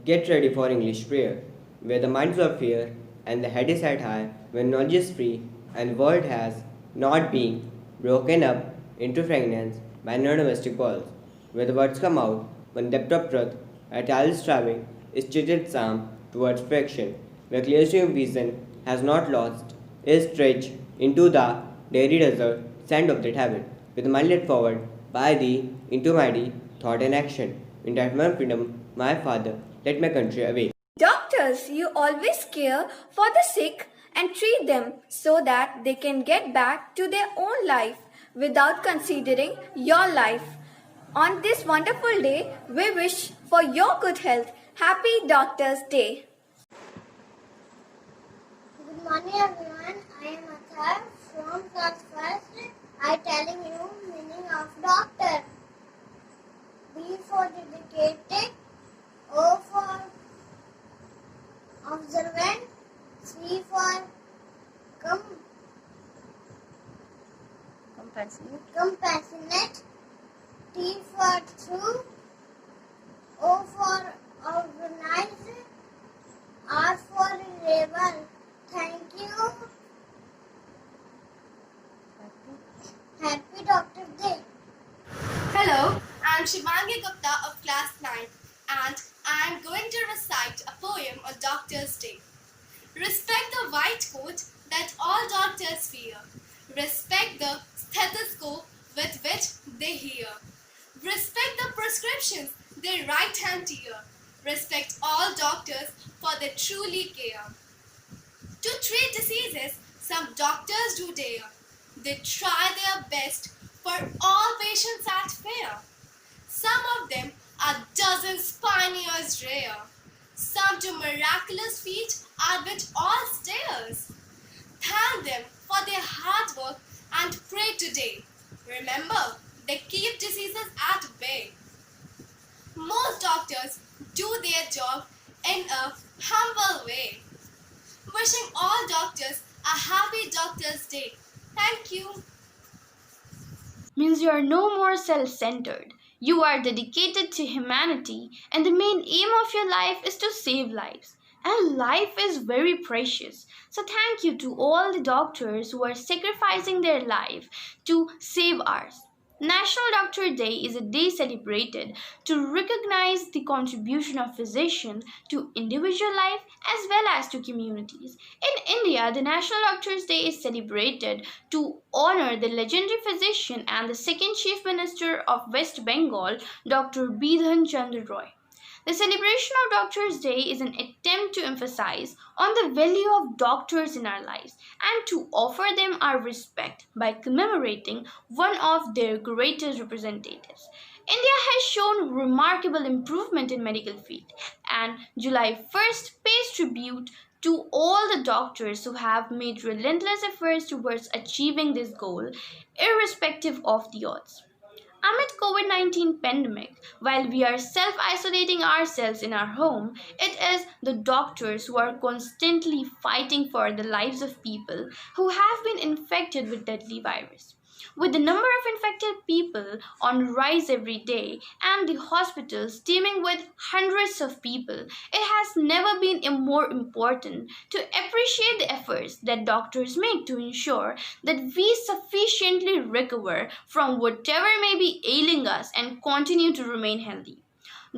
Get ready for English prayer, where the minds of fear and the head is held high, when knowledge is free and the world has not been broken up into fragments by non-domestic balls, where the words come out when depth of truth, a tireless striving, is treated psalm towards perfection, where clear stream vision has not lost its stretch into the daily desert sand of that habit, with the mind led forward by thee into mighty thought and action. In that one freedom, my Father, let my country away. Doctors, you always care for the sick and treat them so that they can get back to their own life without considering your life. On this wonderful day, we wish for your good health. Happy Doctors' Day. Good morning everyone, I am Athar from class 1st. I telling you meaning of doctor. D for dedicated, O for observant, C for compassionate, T for true, O for organized, R for reliable. Thank you. Happy Doctor's Day. Hello, I'm Shivangi Gupta of class 9 and I am going to recite a poem on Doctor's Day. Respect the white coat that all doctors fear. Respect the stethoscope with which they hear. Respect the prescriptions they write and tear. Respect all doctors for they truly care. To treat diseases, some doctors do dare. They try their best for all patients at fair. Some of them are dozens pioneers rare. Some do miraculous feats at which all stares. Thank them for their hard work and pray today. Remember, they keep diseases at bay. Most doctors do their job in a humble way. Wishing all doctors a happy Doctor's Day. Thank you. Means you are no more self centered. You are dedicated to humanity, and the main aim of your life is to save lives. And life is very precious. So, thank you to all the doctors who are sacrificing their life to save ours. National Doctor Day is a day celebrated to recognize the contribution of physicians to individual life as well as to communities. In India, the National Doctors Day is celebrated to honor the legendary physician and the second Chief Minister of West Bengal, Dr. Bidhan Chandra Roy. The celebration of Doctors' Day is an attempt to emphasize on the value of doctors in our lives and to offer them our respect by commemorating one of their greatest representatives. India has shown remarkable improvement in medical field, and July 1st pays tribute to all the doctors who have made relentless efforts towards achieving this goal irrespective of the odds. Amid COVID-19 pandemic, while we are self-isolating ourselves in our home, it is the doctors who are constantly fighting for the lives of people who have been infected with deadly virus. With the number of infected people on rise every day and the hospitals teeming with hundreds of people, it has never been more important to appreciate the efforts that doctors make to ensure that we sufficiently recover from whatever may be ailing us and continue to remain healthy.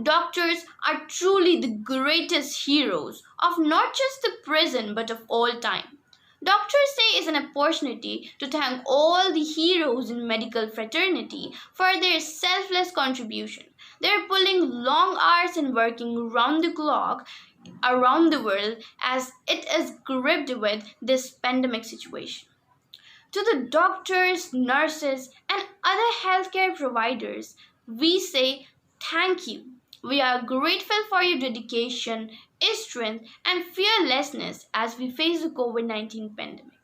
Doctors are truly the greatest heroes of not just the present but of all time. Doctors Day is an opportunity to thank all the heroes in medical fraternity for their selfless contribution. They're pulling long hours and working round the clock around the world as it is gripped with this pandemic situation. To the doctors, nurses, and other healthcare providers, we say thank you. We are grateful for your dedication, strength, and fearlessness as we face the COVID 19 pandemic.